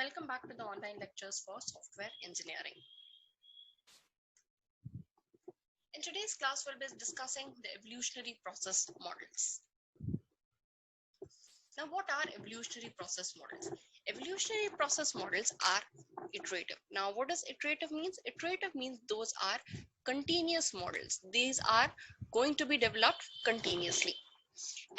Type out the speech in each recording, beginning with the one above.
Welcome back to the online lectures for software engineering. In today's class, we'll be discussing the evolutionary process models. Now, what are evolutionary process models? Evolutionary process models are iterative. Now, what does iterative means? Iterative means those are continuous models. These are going to be developed continuously.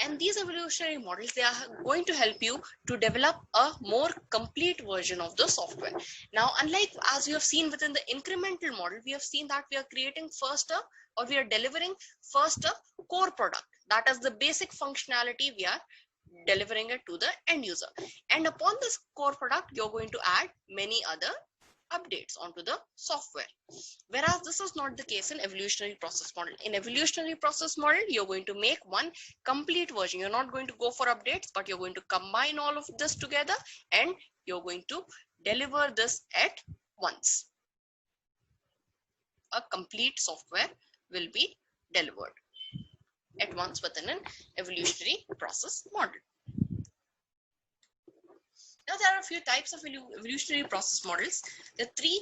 And these evolutionary models, they are going to help you to develop a more complete version of the software. Now, unlike as you have seen within the incremental model, we have seen that we are creating we are delivering first a core product. That is the basic functionality we are delivering it to the end user. And upon this core product, you're going to add many other updates onto the software. Whereas this is not the case in evolutionary process model. In evolutionary process model, you're going to make one complete version. You're not going to go for updates, but you're going to combine all of this together and you're going to deliver this at once. A complete software will be delivered at once within an evolutionary process model. Now, there are a few types of evolutionary process models. There are three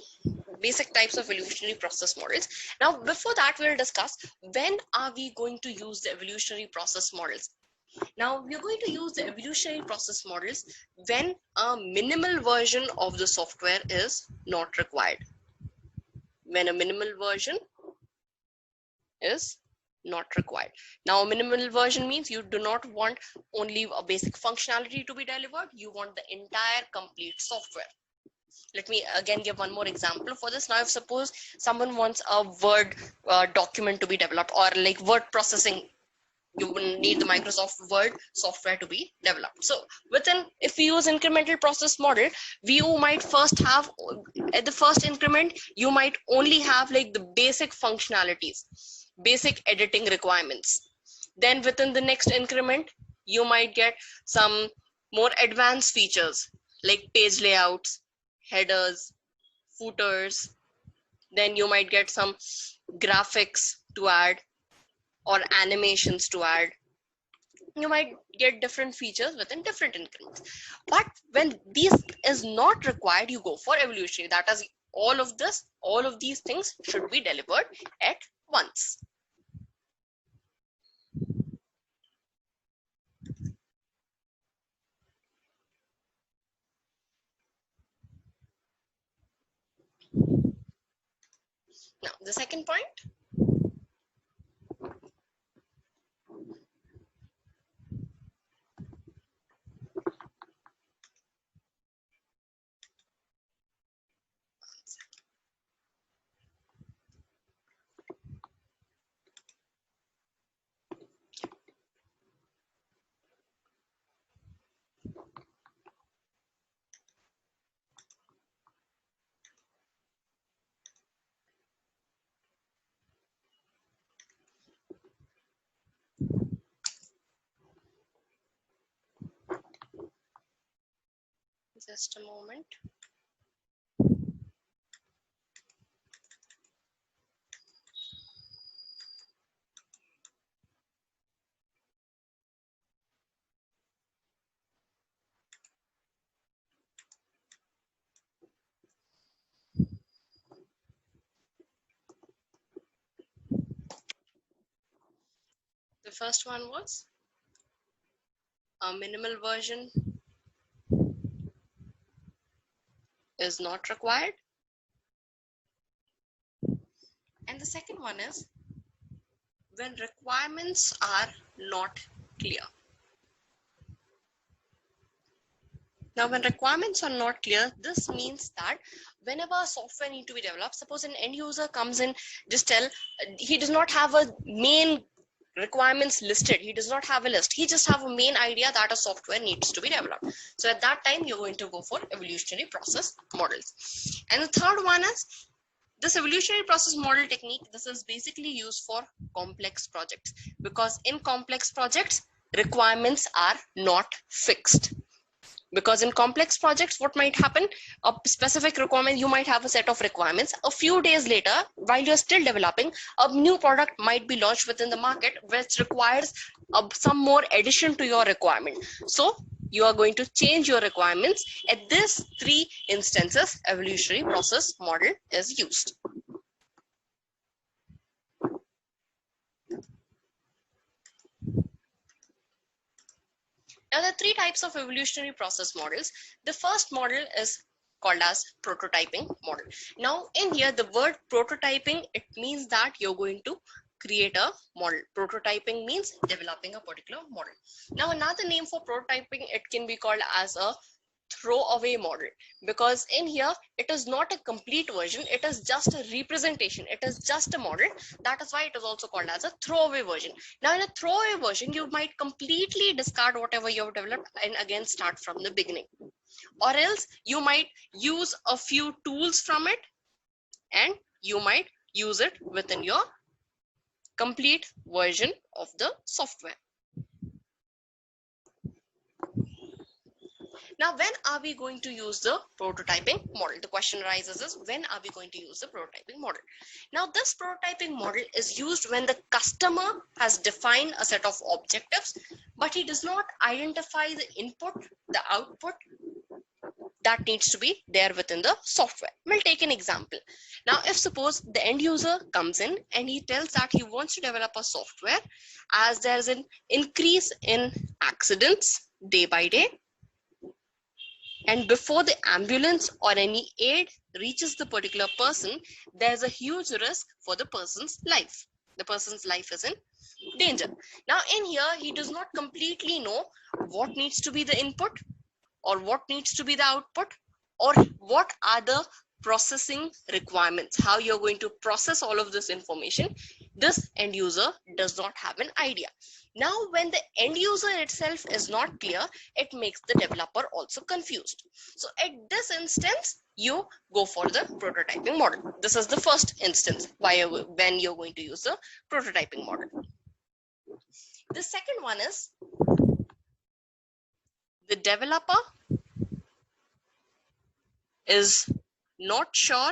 basic types of evolutionary process models. Now, before that, we'll discuss when are we going to use the evolutionary process models. Now, we're going to use the evolutionary process models when a minimal version of the software is not required. When a minimal version is not required. Now, minimal version means you do not want only a basic functionality to be delivered. You want the entire complete software. Let me again give one more example for this. Now, if suppose someone wants a Word document to be developed, or like word processing, you will need the Microsoft Word software to be developed. So if we use incremental process model, you might first have, at the first increment, you might only have like the basic functionalities, basic editing requirements. Then within the next increment, you might get some more advanced features like page layouts, headers, footers. Then you might get some graphics to add or animations to add. You might get different features within different increments. But when this is not required, you go for evolutionary. That is, all of these things should be delivered at once. Now, the second point. Just a moment. The first one was a minimal version is not required. And the second one is when requirements are not clear. Now, when requirements are not clear, this means that whenever software needs to be developed, suppose an end user comes in, he does not have a main requirements listed. He does not have a list. He just have a main idea that a software needs to be developed. So at that time, you're going to go for evolutionary process models. And the third one is this evolutionary process model technique. This is basically used for complex projects, because in complex projects, requirements are not fixed. Because in complex projects, what might happen? A specific requirement, you might have a set of requirements. A few days later, while you're still developing, a new product might be launched within the market, which requires some more addition to your requirement. So you are going to change your requirements. At this 3 instances, evolutionary process model is used. Now, there are 3 types of evolutionary process models. The first model is called as prototyping model. Now, in here, the word prototyping, it means that you're going to create a model. Prototyping means developing a particular model. Now, another name for prototyping, it can be called as a throwaway model, because in here it is not a complete version, it is just a representation, it is just a model. That is why it is also called as a throwaway version. Now, in a throwaway version, you might completely discard whatever you have developed and again start from the beginning, or else you might use a few tools from it and you might use it within your complete version of the software. Now, when are we going to use the prototyping model? The question arises is, when are we going to use the prototyping model? Now, this prototyping model is used when the customer has defined a set of objectives, but he does not identify the input, the output that needs to be there within the software. We'll take an example. Now, if suppose the end user comes in and he tells that he wants to develop a software as there's an increase in accidents day by day, and before the ambulance or any aid reaches the particular person, there's a huge risk for the person's life. The person's life is in danger. Now, in here, he does not completely know what needs to be the input or what needs to be the output, or what are the processing requirements, how you're going to process all of this information. This end user does not have an idea. Now, when the end user itself is not clear, it makes the developer also confused. So at this instance, you go for the prototyping model. This is the first instance when you're going to use the prototyping model. The second one is the developer is not sure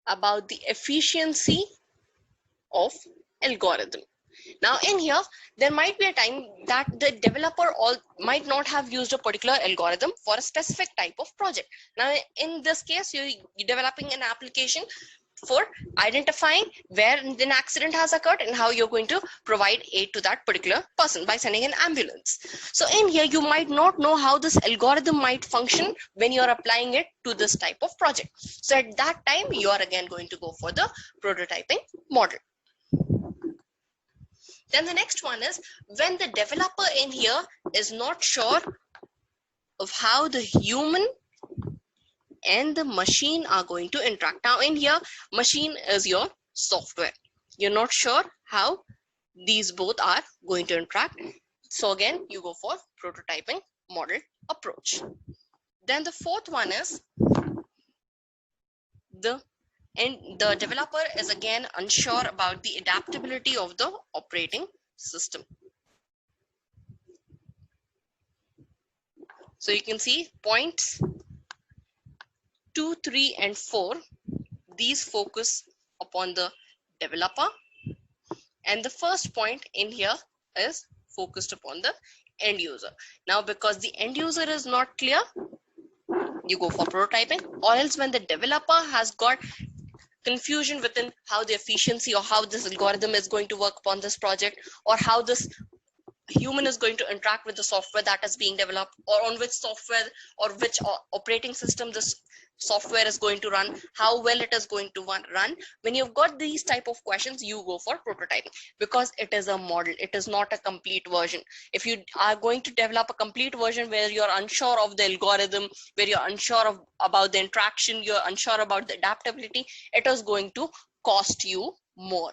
about the efficiency of algorithm. Now, in here, there might be a time that the developer might not have used a particular algorithm for a specific type of project. Now, in this case, you're developing an application for identifying where an accident has occurred and how you're going to provide aid to that particular person by sending an ambulance. So in here, you might not know how this algorithm might function when you're applying it to this type of project. So at that time, you are again going to go for the prototyping model. Then the next one is when the developer in here is not sure of how the human and the machine are going to interact. Now, in here, machine is your software. You're not sure how these both are going to interact. So again, you go for prototyping model approach. Then the fourth one is the developer is again unsure about the adaptability of the operating system. So you can see points 2, 3, and 4. These focus upon the developer, and the first point in here is focused upon the end user. Now, because the end user is not clear, you go for prototyping, or else when the developer has got confusion within how the efficiency or how this algorithm is going to work upon this project, or how this human is going to interact with the software that is being developed, or on which software or which operating system this software is going to run, how well it is going to run. When you've got these type of questions, you go for prototyping, because it is a model, it is not a complete version. If you are going to develop a complete version where you're unsure of the algorithm, where you're unsure about the interaction, you're unsure about the adaptability, it is going to cost you more.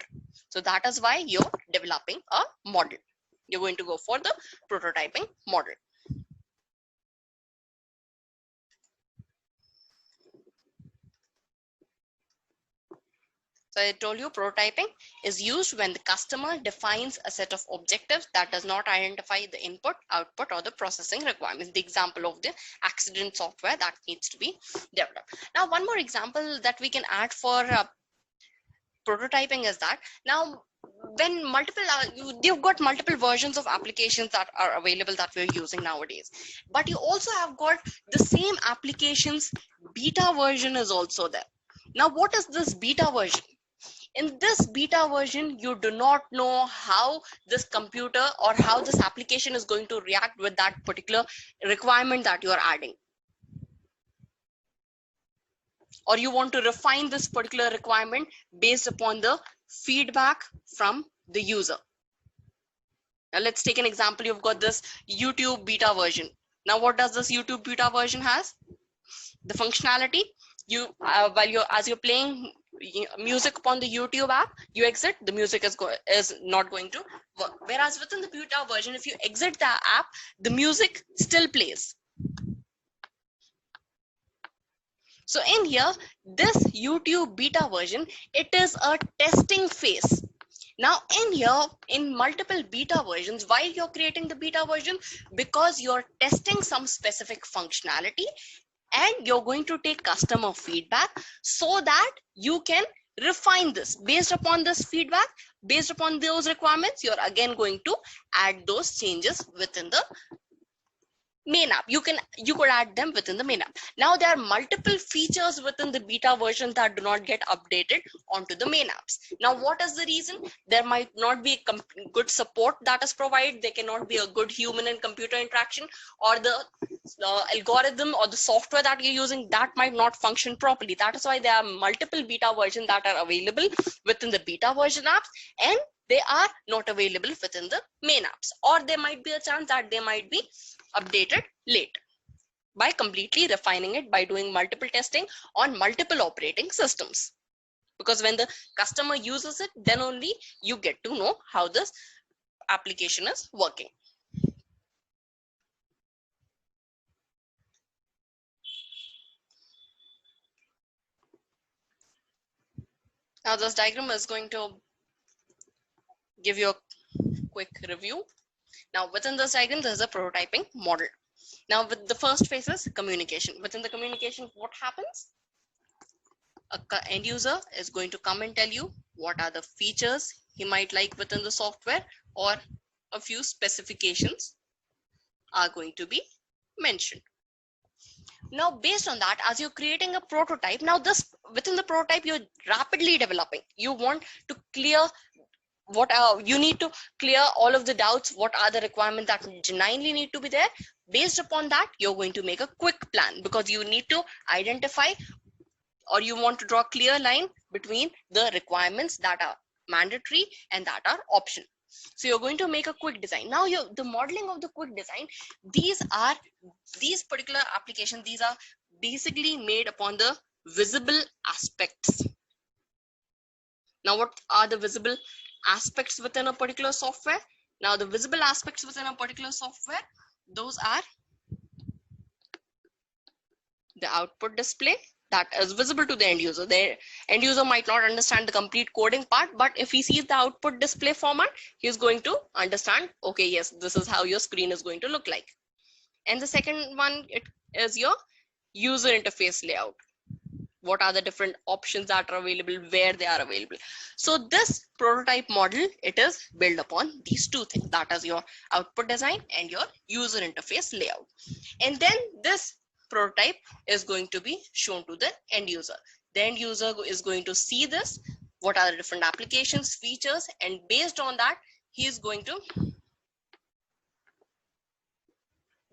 So that is why you're developing a model. You're going to go for the prototyping model. So I told you prototyping is used when the customer defines a set of objectives that does not identify the input, output, or the processing requirements. The example of the accident software that needs to be developed. Now, one more example that we can add for prototyping is that now when multiple you've got multiple versions of applications that are available that we're using nowadays, but you also have got the same applications beta version is also there. Now what is this beta version? In this beta version, you do not know how this computer or how this application is going to react with that particular requirement that you are adding, or you want to refine this particular requirement based upon the feedback from the user. Now let's take an example. You've got this YouTube beta version. Now what does this YouTube beta version has? The functionality, you as you're playing music upon the YouTube app, you exit, the music is not going to work. Whereas within the beta version, if you exit the app, the music still plays. So in here, this YouTube beta version, it is a testing phase. Now in here, in multiple beta versions, why you're creating the beta version? Because you're testing some specific functionality and you're going to take customer feedback so that you can refine this. Based upon this feedback, based upon those requirements, you're again going to add those changes within the main app. You could add them within the main app. Now there are multiple features within the beta version that do not get updated onto the main apps. Now what is the reason? There might not be good support that is provided. There cannot be a good human and computer interaction, or the algorithm or the software that you're using, that might not function properly. That is why there are multiple beta versions that are available within the beta version apps, and they are not available within the main apps, or there might be a chance that they might be updated late. By completely refining it, by doing multiple testing on multiple operating systems, because when the customer uses it, then only you get to know how this application is working. Now this diagram is going to give you a quick review. Now within this diagram, there is a prototyping model. Now with the first phase is communication. Within the communication, what happens? A end user is going to come and tell you what are the features he might like within the software, or a few specifications are going to be mentioned. Now based on that, as you're creating a prototype, now this within the prototype you're rapidly developing, you want to clear what you need to clear all of the doubts, what are the requirements that genuinely need to be there. Based upon that, you're going to make a quick plan, because you need to identify, or you want to draw a clear line between the requirements that are mandatory and that are optional. So you're going to make a quick design. Now the modeling of the quick design, these particular applications, these are basically made upon the visible aspects. Now what are the visible aspects within a particular software? Now the visible aspects within a particular software, those are the output display that is visible to the end user. The end user might not understand the complete coding part, but if he sees the output display format, he's going to understand, okay, yes, this is how your screen is going to look like. And the second one, it is your user interface layout. What are the different options that are available, where they are available. So this prototype model, it is built upon these two things, that is your output design and your user interface layout. And then this prototype is going to be shown to the end user. The end user is going to see this, what are the different applications, features, and based on that, he is going to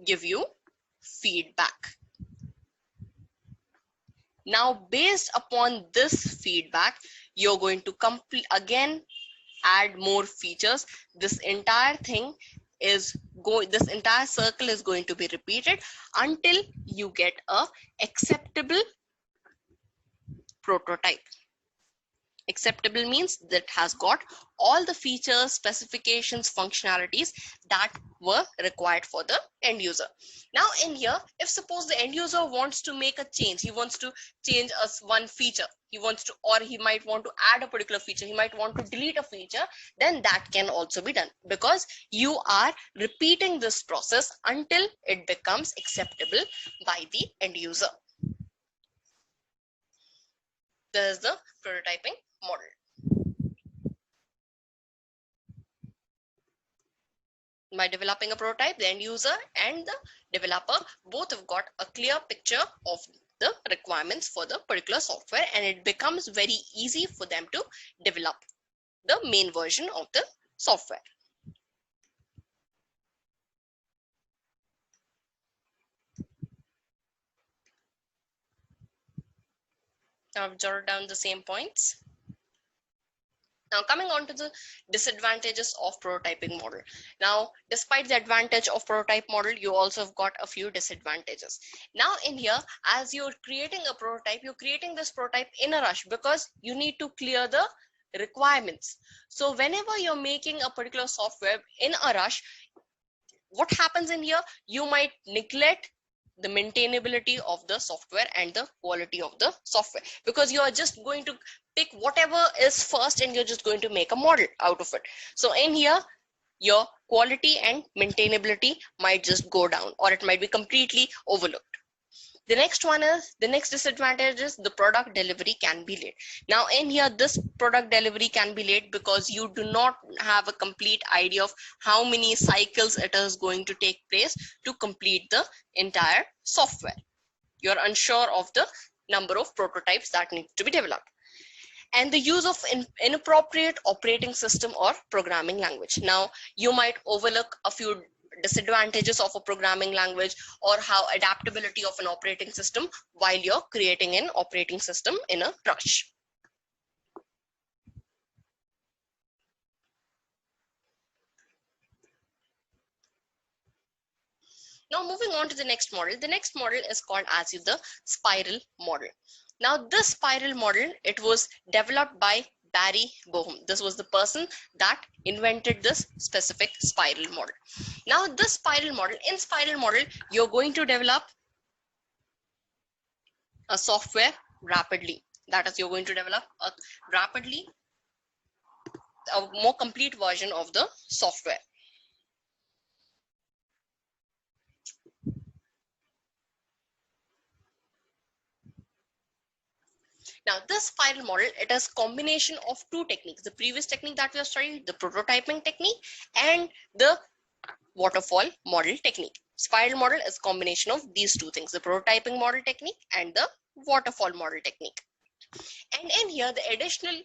give you feedback. Now, based upon this feedback, you're going to again add more features. This entire thing is this entire circle is going to be repeated until you get a acceptable prototype. Acceptable means that has got all the features, specifications, functionalities that were required for the end user. Now in here, if suppose the end user wants to make a change, he wants to change one feature, he wants to, or he might want to add a particular feature, he might want to delete a feature, then that can also be done, because you are repeating this process until it becomes acceptable by the end user. This is the prototyping model. By developing a prototype, the end user and the developer both have got a clear picture of the requirements for the particular software, and it becomes very easy for them to develop the main version of the software. Now I've jotted down the same points. Now coming on to the disadvantages of prototyping model. Now, despite the advantage of prototype model, you also have got a few disadvantages. Now in here, as you're creating a prototype, you're creating this prototype in a rush because you need to clear the requirements. So whenever you're making a particular software in a rush, what happens in here, you might neglect the maintainability of the software and the quality of the software, because you are just going to pick whatever is first and you're just going to make a model out of it. So in here, your quality and maintainability might just go down, or it might be completely overlooked. The next disadvantage is the product delivery can be late. Now in here, this product delivery can be late because you do not have a complete idea of how many cycles it is going to take place to complete the entire software. You're unsure of the number of prototypes that need to be developed. And the use of inappropriate operating system or programming language. Now you might overlook a few disadvantages of a programming language, or how adaptability of an operating system while you're creating an operating system in a rush. Now moving on to the next model. The next model is called as the spiral model. Now this spiral model, it was developed by Barry Boehm. This was the person that invented this specific spiral model. Now this spiral model, in spiral model, you're going to develop a software rapidly. That is, you're going to develop a more complete version of the software. Now this spiral model, it is combination of two techniques. The previous technique that we have studied, the prototyping technique, and the waterfall model technique. Spiral model is combination of these two things, the prototyping model technique and the waterfall model technique. And in here, the additional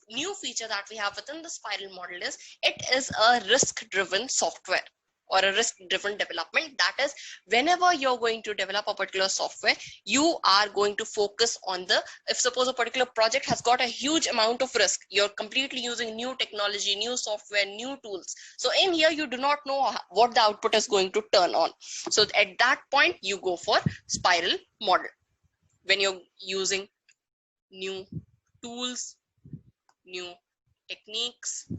new feature that we have within the spiral model is it is a risk-driven software, or a risk-driven development. That is, whenever you're going to develop a particular software, you are going to focus on the, if suppose a particular project has got a huge amount of risk, you're completely using new technology, new software, new tools. So in here, you do not know what the output is going to turn on. So at that point, you go for spiral model. When you're using new tools, new techniques,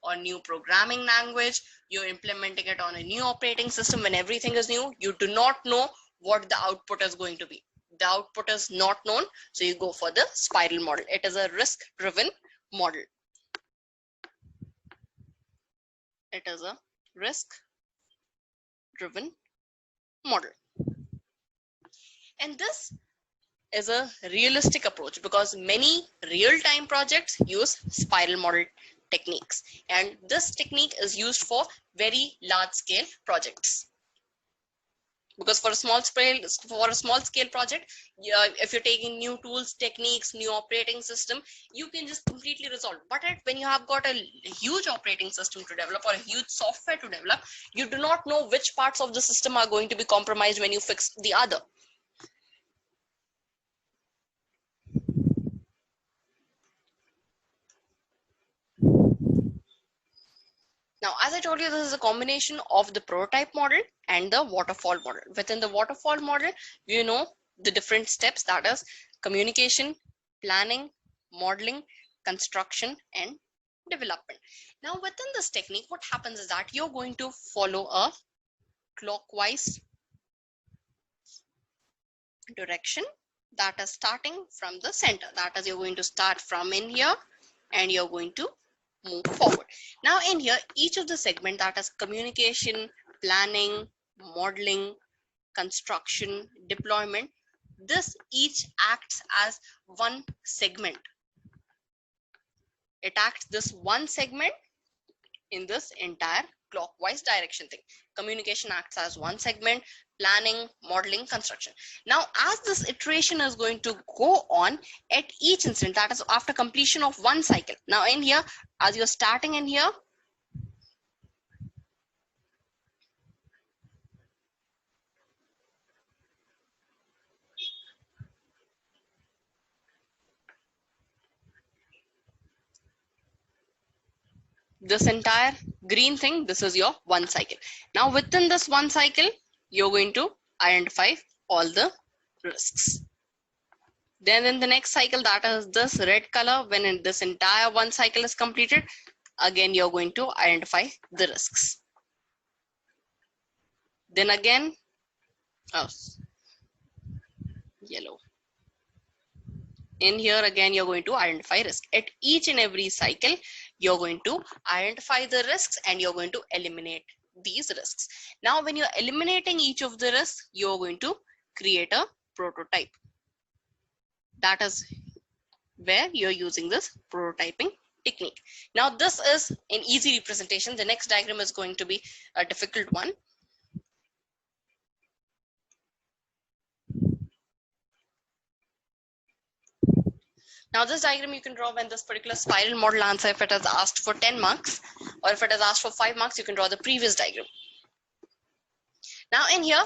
or new programming language, you're implementing it on a new operating system. When everything is new, you do not know what the output is going to be. The output is not known, so you go for the spiral model. It is a risk-driven model. It is a risk-driven model. And this is a realistic approach because many real-time projects use spiral model techniques, and this technique is used for very large-scale projects. Because for a small scale project, if you're taking new tools, techniques, new operating system, you can just completely resolve. But when you have got a huge operating system to develop or a huge software to develop, you do not know which parts of the system are going to be compromised when you fix the other. Now, as I told you, this is a combination of the prototype model and the waterfall model. Within the waterfall model, you know the different steps, that is communication, planning, modeling, construction, and development. Now, within this technique, what happens is that you're going to follow a clockwise direction, that is starting from the center. That is, you're going to start from in here and you're going to move forward. Now in here, each of the segment, that is communication, planning, modeling, construction, deployment, this each acts as one segment. It acts this one segment in this entire clockwise direction thing. Communication acts as one segment, planning, modeling, construction. Now, as this iteration is going to go on at each instant, that is after completion of one cycle. Now in here, as you're starting in here, this entire green thing, this is your one cycle. Now within this one cycle, you're going to identify all the risks. Then in the next cycle, that is this red color, when in this entire one cycle is completed, again you're going to identify the risks. Then again, yellow. In here again, you're going to identify risk. At each and every cycle, you're going to identify the risks and you're going to eliminate these risks. Now, when you're eliminating each of the risks, you're going to create a prototype. That is where you're using this prototyping technique. Now, this is an easy representation. The next diagram is going to be a difficult one. Now this diagram you can draw when this particular spiral model answer, if it is asked for 10 marks or if it is asked for 5 marks, you can draw the previous diagram. Now in here,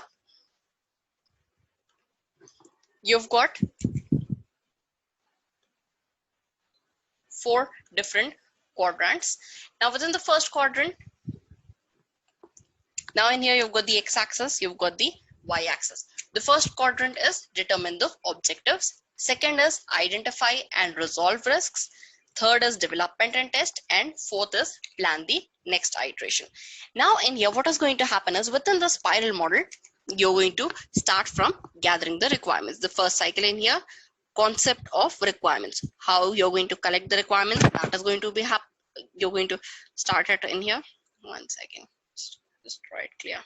you've got 4 different quadrants. Now within the first quadrant, now in here you've got the x-axis, you've got the y-axis. The first quadrant is determine the objectives. Second is identify and resolve risks. Third is development and test. And fourth is plan the next iteration. Now in here, what is going to happen is within the spiral model, you're going to start from gathering the requirements. The first cycle in here, concept of requirements. How you're going to collect the requirements, that is going to be you're going to start it in here. 1 second, just try it clear.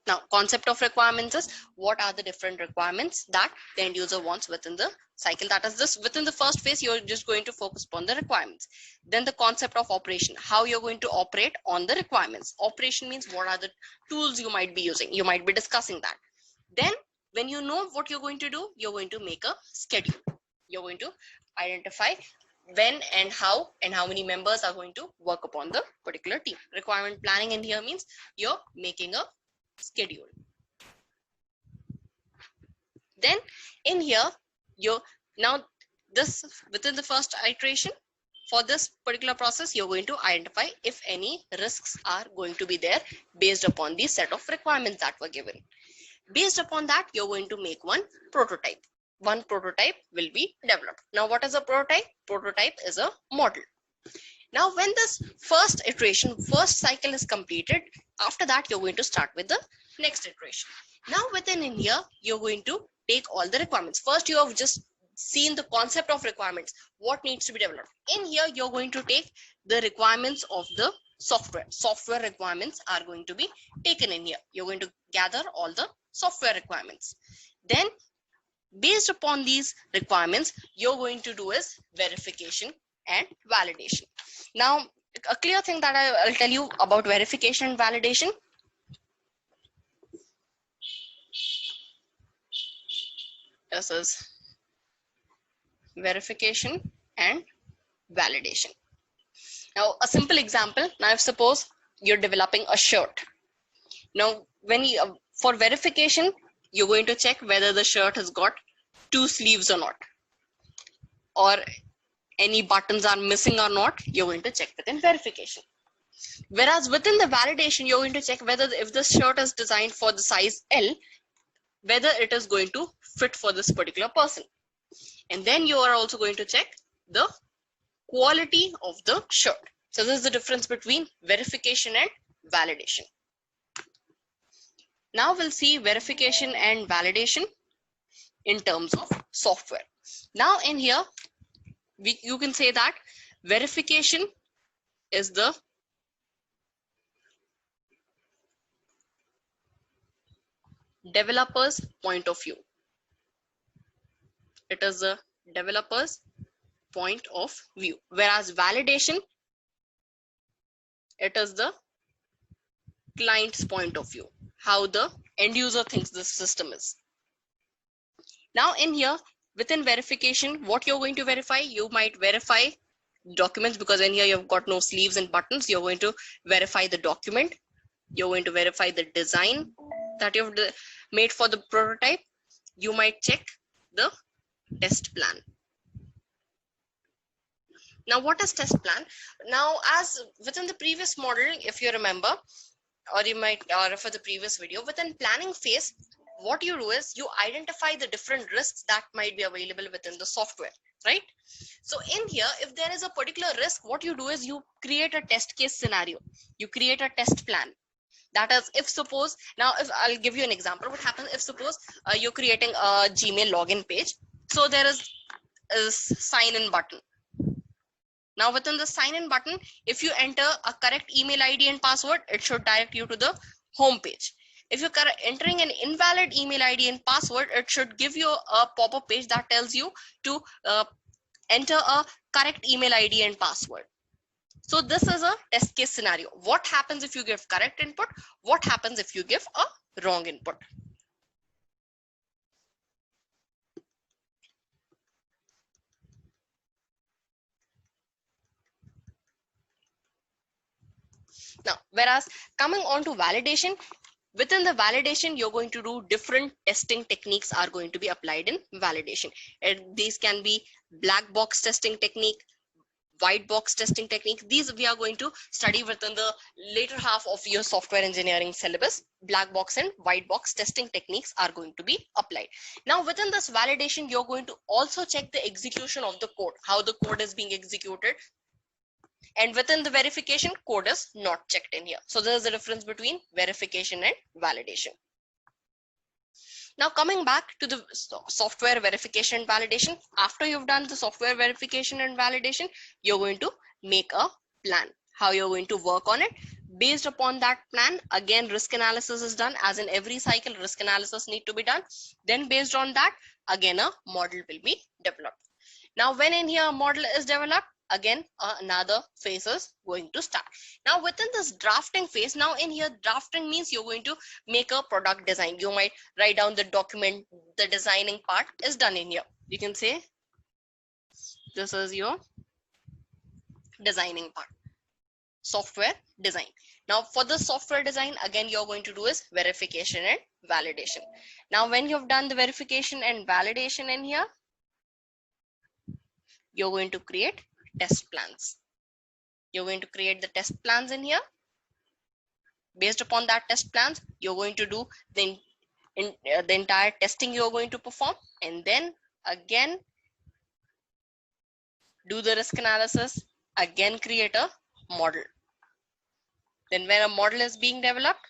Now, concept of requirements is what are the different requirements that the end user wants within the cycle. That is this within the first phase, you're just going to focus upon the requirements. Then the concept of operation, how you're going to operate on the requirements. Operation means what are the tools you might be using. You might be discussing that. Then when you know what you're going to do, you're going to make a schedule. You're going to identify when and how many members are going to work upon the particular team. Requirement planning in here means you're making a schedule. Then in here, now this within the first iteration for this particular process, you're going to identify if any risks are going to be there based upon the set of requirements that were given. Based upon that, you're going to make one prototype. One prototype will be developed. Now, what is a prototype? Prototype is a model. Now, when this first iteration, first cycle is completed, after that, you're going to start with the next iteration. Now, within in here, you're going to take all the requirements. First, you have just seen the concept of requirements, what needs to be developed. In here, you're going to take the requirements of the software. Software requirements are going to be taken in here. You're going to gather all the software requirements. Then, based upon these requirements, you're going to do is verification and validation. Now, a clear thing that I'll tell you about verification and validation. This is verification and validation. Now, a simple example. Now, if suppose you're developing a shirt. Now, when you, for verification, you're going to check whether the shirt has got 2 sleeves or not, or any buttons are missing or not. You're going to check within verification. Whereas within the validation, you're going to check whether if the shirt is designed for the size L, whether it is going to fit for this particular person. And then you are also going to check the quality of the shirt. So this is the difference between verification and validation. Now we'll see verification and validation in terms of software. Now in here, you can say that verification is the developer's point of view. It is the developer's point of view. Whereas validation It is the client's point of view, how the end user thinks this system is. Now in here, within verification, what you're going to verify, you might verify documents, because in here you've got no sleeves and buttons. You're going to verify the document. You're going to verify the design that you've made for the prototype. You might check the test plan. Now, what is test plan? Now, as within the previous model, if you remember, or you might refer the previous video, within planning phase, what you do is you identify the different risks that might be available within the software, right? So in here, if there is a particular risk, what you do is you create a test case scenario. You create a test plan. That is, if suppose, now if I'll give you an example, what happens if suppose you're creating a Gmail login page. So there is a sign in button. Now within the sign in button, if you enter a correct email ID and password, it should direct you to the home page. If you're entering an invalid email ID and password, it should give you a pop-up page that tells you to enter a correct email ID and password. So this is a test case scenario. What happens if you give correct input? What happens if you give a wrong input? Now, whereas coming on to validation, within the validation, you're going to do different testing techniques are going to be applied in validation. And these can be black box testing technique, white box testing technique. These we are going to study within the later half of your software engineering syllabus. Black box and white box testing techniques are going to be applied. Now within this validation, you're going to also check the execution of the code, how the code is being executed. And within the verification, code is not checked in here. So there's a difference between verification and validation. Now coming back to the software verification and validation, after you've done the software verification and validation, you're going to make a plan, how you're going to work on it. Based upon that plan, again, risk analysis is done. As in every cycle, risk analysis need to be done. Then based on that, again, a model will be developed. Now when in here a model is developed, again another phase is going to start. Now within this drafting phase, now in here drafting means you're going to make a product design. You might write down the document, the designing part is done in here. You can say this is your designing part, software design. Now for the software design, again you're going to do is verification and validation. Now when you've done the verification and validation in here, you're going to create test plans. You're going to create the test plans in here. Based upon that test plans, you're going to do the entire testing you're going to perform, and then again do the risk analysis, again create a model. Then when a model is being developed,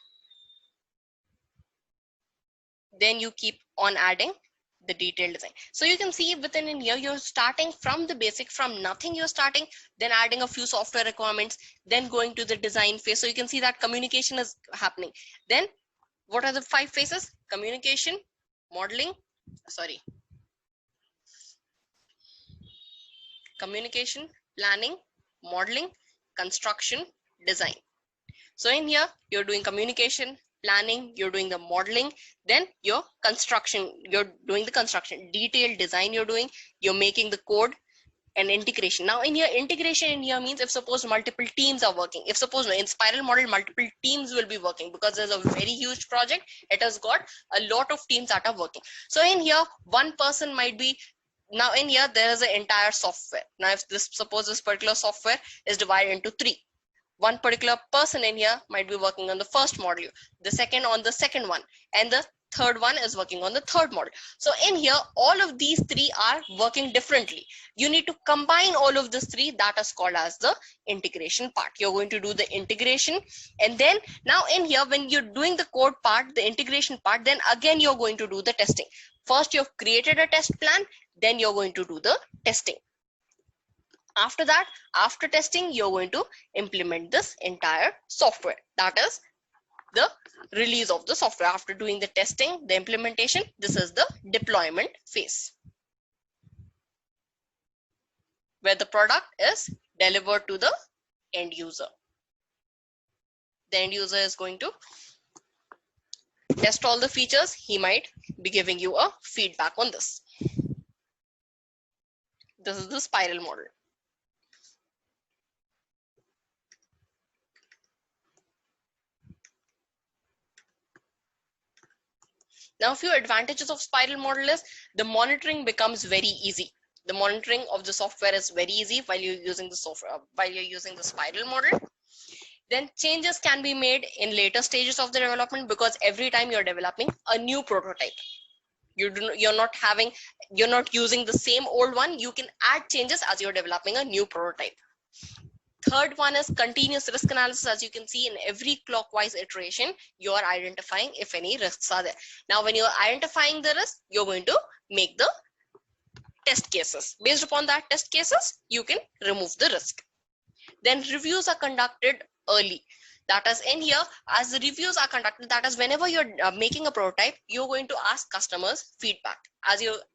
then you keep on adding the detailed design. So you can see within in here, you're starting from the basic, from nothing you're starting, then adding a few software requirements, then going to the design phase. So you can see that communication is happening. Then what are the 5 phases? Communication, modeling, communication, planning, modeling, construction, design. So in here, you're doing communication, planning, you're doing the modeling, then your construction, you're doing the construction, detailed design you're making the code, and integration. Now in here, integration in here means if suppose multiple teams are working, if suppose in spiral model, multiple teams will be working, because there's a very huge project, it has got a lot of teams that are working. So in here, one person might be, now in here, there is an entire software. Now if this, suppose this particular software is divided into 3. One particular person in here might be working on the first module, the second on the second one, and the third one is working on the third module. So in here, all of these 3 are working differently. You need to combine all of these 3. That is called as the integration part. You're going to do the integration, and then now in here, when you're doing the code part, the integration part, then again you're going to do the testing. First, you've created a test plan, then you're going to do the testing. After that, after testing, you're going to implement this entire software. That is the release of the software. After doing the testing, the implementation, this is the deployment phase, where the product is delivered to the end user. The end user is going to test all the features. He might be giving you a feedback on this. This is the spiral model. Now, a few advantages of spiral model is the monitoring becomes very easy. The monitoring of the software is very easy while you're using the software, while you're using the spiral model. Then changes can be made in later stages of the development, because every time you're developing a new prototype, you're not using the same old one. You can add changes as you're developing a new prototype. Third one is continuous risk analysis. As you can see, in every clockwise iteration, you are identifying if any risks are there. Now, when you're identifying the risk, you're going to make the test cases. Based upon that test cases, you can remove the risk. Then reviews are conducted early. That is, in here, as the reviews are conducted, that is, whenever you're making a prototype, you're going to ask customers feedback.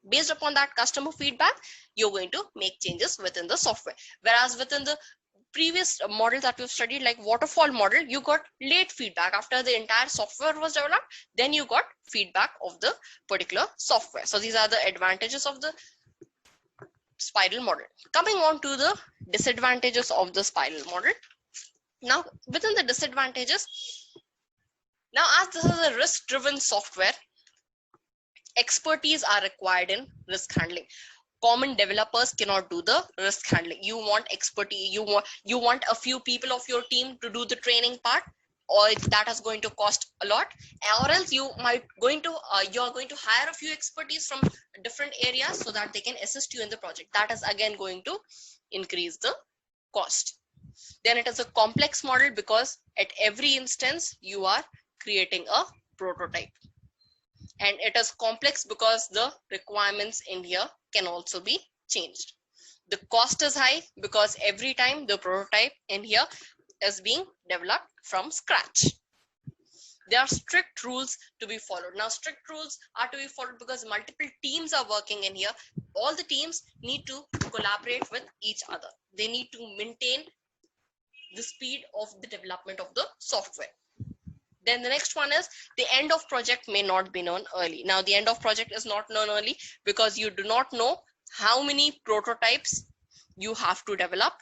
Based upon that customer feedback, you're going to make changes within the software. Whereas within the previous model that we've studied, like waterfall model, you got late feedback after the entire software was developed. Then you got feedback of the particular software. So these are the advantages of the spiral model. Coming on to the disadvantages of the spiral model. Now, within the disadvantages, now as this is a risk-driven software, expertise are required in risk handling. Common developers cannot do the risk handling. You want expertise, you want a few people of your team to do the training part, or that is going to cost a lot, or else you're going to hire a few expertise from different areas so that they can assist you in the project. That is again going to increase the cost. Then it is a complex model, because at every instance you are creating a prototype, and it is complex because the requirements in here can also be changed. The cost is high because every time the prototype in here is being developed from scratch. There are strict rules to be followed. Now, strict rules are to be followed because multiple teams are working in here. All the teams need to collaborate with each other. They need to maintain the speed of the development of the software. Then the next one is the end of project may not be known early. Now, the end of project is not known early because you do not know how many prototypes you have to develop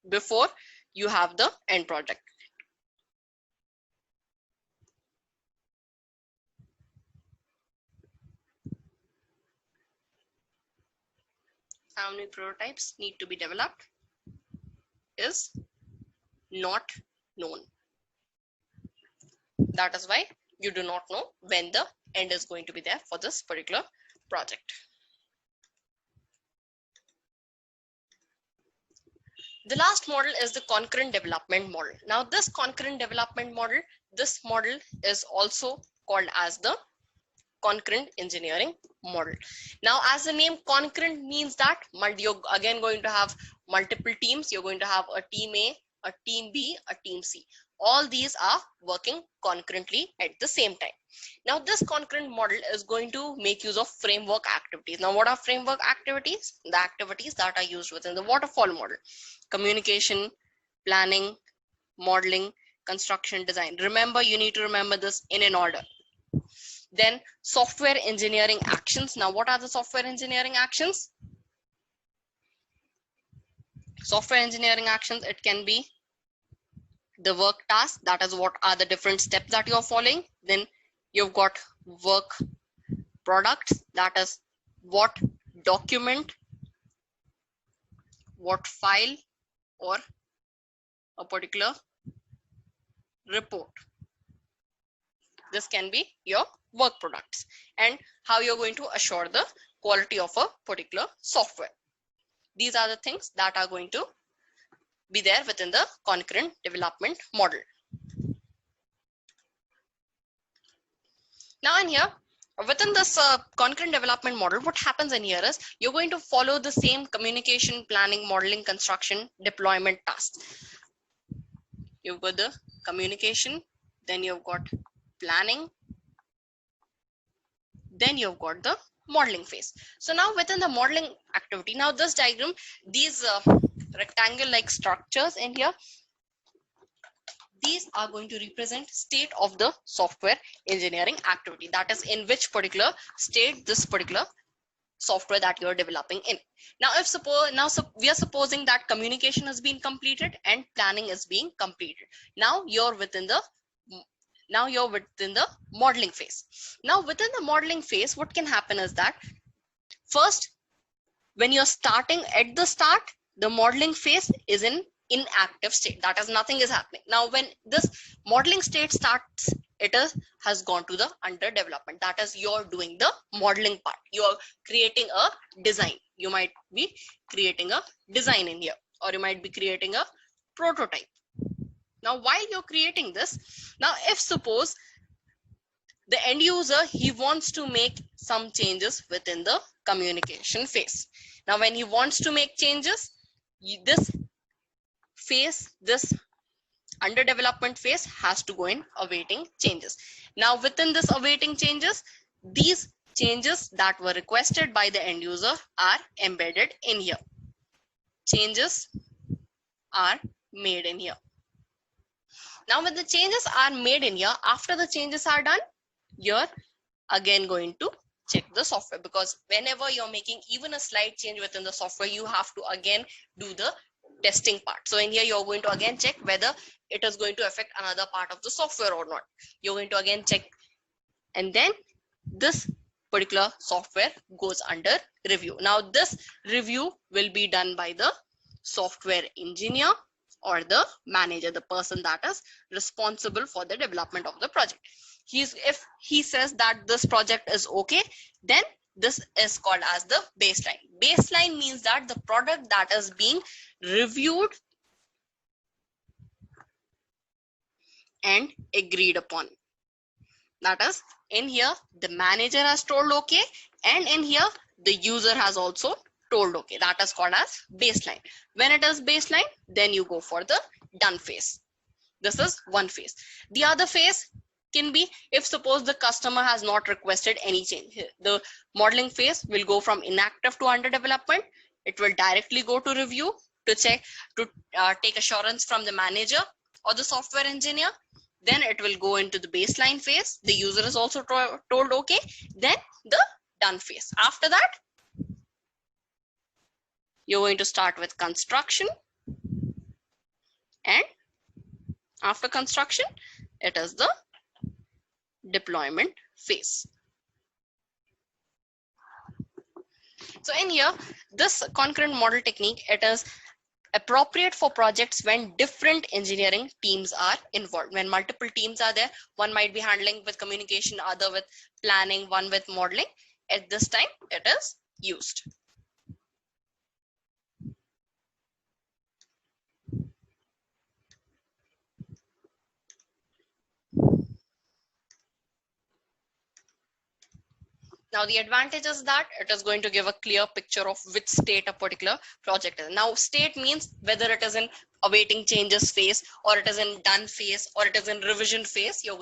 before you have the end project. How many prototypes need to be developed is not known. That is why you do not know when the end is going to be there for this particular project. The last model is the concurrent development model. Now, this concurrent development model, this model is also called as the concurrent engineering model. Now, as the name concurrent means that you're again going to have multiple teams. You're going to have a team A, a team B, a team C. All these are working concurrently at the same time. Now, this concurrent model is going to make use of framework activities. Now, what are framework activities? The activities that are used within the waterfall model: communication, planning, modeling, construction, design. Remember, you need to remember this in an order. Then software engineering actions. Now, what are the software engineering actions? Software engineering actions, it can be the work task, that is what are the different steps that you're following. Then you've got work products, that is what document, what file, or a particular report. This can be your work products, and how you're going to assure the quality of a particular software. These are the things that are going to be there within the concurrent development model. Now, in here, within this concurrent development model, what happens in here is you're going to follow the same communication, planning, modeling, construction, deployment tasks. You've got the communication, then you've got planning, then you've got the modeling phase. So now within the modeling activity, now this diagram, these rectangle like structures in here, these are going to represent state of the software engineering activity. That is in which particular state this particular software that you're developing in. Now, we are supposing that communication has been completed and planning is being completed. Now you're within the modeling phase. Now within the modeling phase, what can happen is that first, when you're starting at the start, the modeling phase is in inactive state. That is, nothing is happening. Now when this modeling state starts, it has gone to the under development. That is, you're doing the modeling part. You're creating a design. You might be creating a design in here, or you might be creating a prototype. Now, while you're creating this, now if suppose the end user, he wants to make some changes within the communication phase. Now, when he wants to make changes, this phase, this under development phase has to go in awaiting changes. Now, within this awaiting changes, these changes that were requested by the end user are embedded in here. Changes are made in here. Now, when the changes are made in here, after the changes are done, you're again going to check the software, because whenever you're making even a slight change within the software, you have to again do the testing part. So in here, you're going to again check whether it is going to affect another part of the software or not. You're going to again check, and then this particular software goes under review. Now this review will be done by the software engineer or the manager, the person that is responsible for the development of the project. If he says that this project is okay, then this is called as the baseline. Baseline means that the product that is being reviewed and agreed upon. That is, in here, the manager has told okay, and in here, the user has also told okay. That is called as baseline. When it is baseline, then you go for the done phase. This is one phase. The other phase can be if suppose the customer has not requested any change. The modeling phase will go from inactive to under development. It will directly go to review to check, to take assurance from the manager or the software engineer. Then it will go into the baseline phase. The user is also told okay. Then the done phase. After that, you're going to start with construction, and after construction, it is the deployment phase. So in here, this concurrent model technique, it is appropriate for projects when different engineering teams are involved. When multiple teams are there, one might be handling with communication, other with planning, one with modeling. At this time, it is used. Now the advantage is that it is going to give a clear picture of which state a particular project is. Now state means whether it is in awaiting changes phase, or it is in done phase, or it is in revision phase. You'll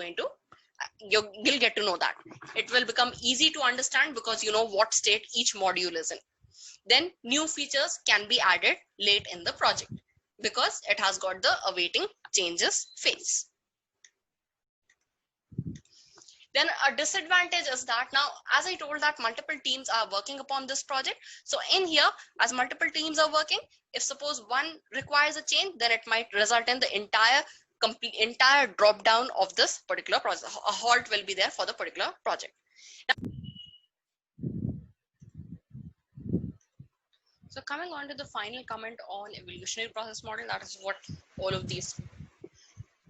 get to know that. It will become easy to understand because you know what state each module is in. Then new features can be added late in the project because it has got the awaiting changes phase. Then a disadvantage is that now, as I told, that multiple teams are working upon this project. So in here, as multiple teams are working, if suppose one requires a change, then it might result in the entire drop down of this particular project. A halt will be there for the particular project. Now, so coming on to the final comment on evolutionary process model, that is what all of these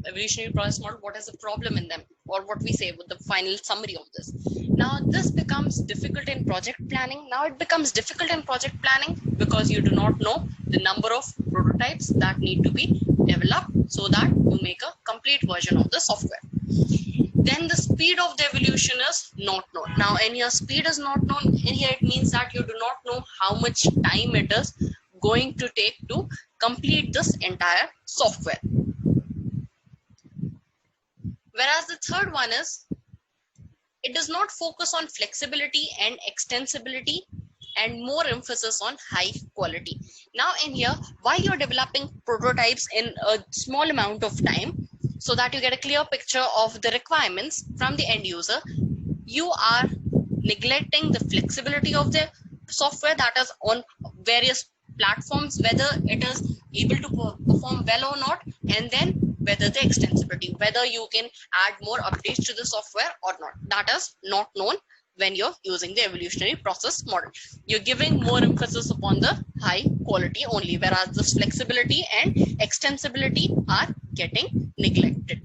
evolutionary process model, what is the problem in them, or what we say with the final summary of this. Now this becomes difficult in project planning. Now it becomes difficult in project planning because you do not know the number of prototypes that need to be developed so that you make a complete version of the software. Then the speed of the evolution is not known. Now in here, speed is not known. In here, it means that you do not know how much time it is going to take to complete this entire software. Whereas the third one is, it does not focus on flexibility and extensibility and more emphasis on high quality. Now in here, while you're developing prototypes in a small amount of time, so that you get a clear picture of the requirements from the end user. You are neglecting the flexibility of the software that is on various platforms, whether it is able to perform well or not, and then whether the extensibility, whether you can add more updates to the software or not. That is not known when you're using the evolutionary process model. You're giving more emphasis upon the high quality only, whereas this flexibility and extensibility are getting neglected.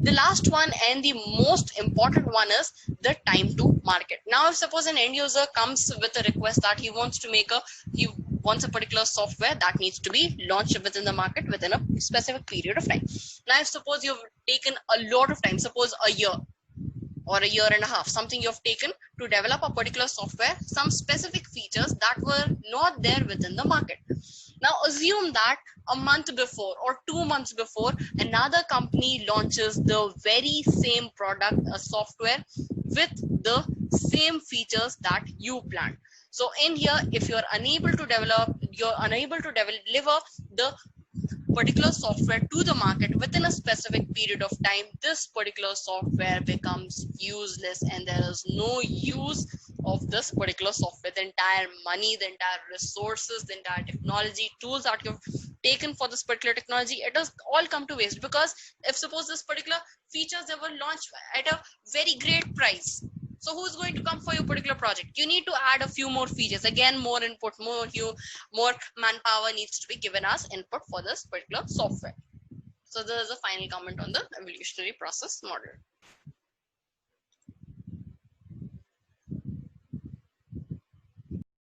The last one and the most important one is the time to market. Now, if suppose an end user comes with a request that he wants a particular software that needs to be launched within the market within a specific period of time. Now, if suppose you've taken a lot of time, suppose a year or a year and a half, something you've taken to develop a particular software, some specific features that were not there within the market. Now assume that a month before or 2 months before, another company launches the very same product, a software with the same features that you planned. So in here, if you're unable to deliver the particular software to the market within a specific period of time, this particular software becomes useless and there is no use of this particular software. The entire money, the entire resources, the entire technology, tools that you've taken for this particular technology, it has all come to waste. Because if suppose this particular features, they were launched at a very great price, so who's going to come for your particular project? You need to add a few more features. Again, more input, more manpower needs to be given as input for this particular software. So this is a final comment on the evolutionary process model.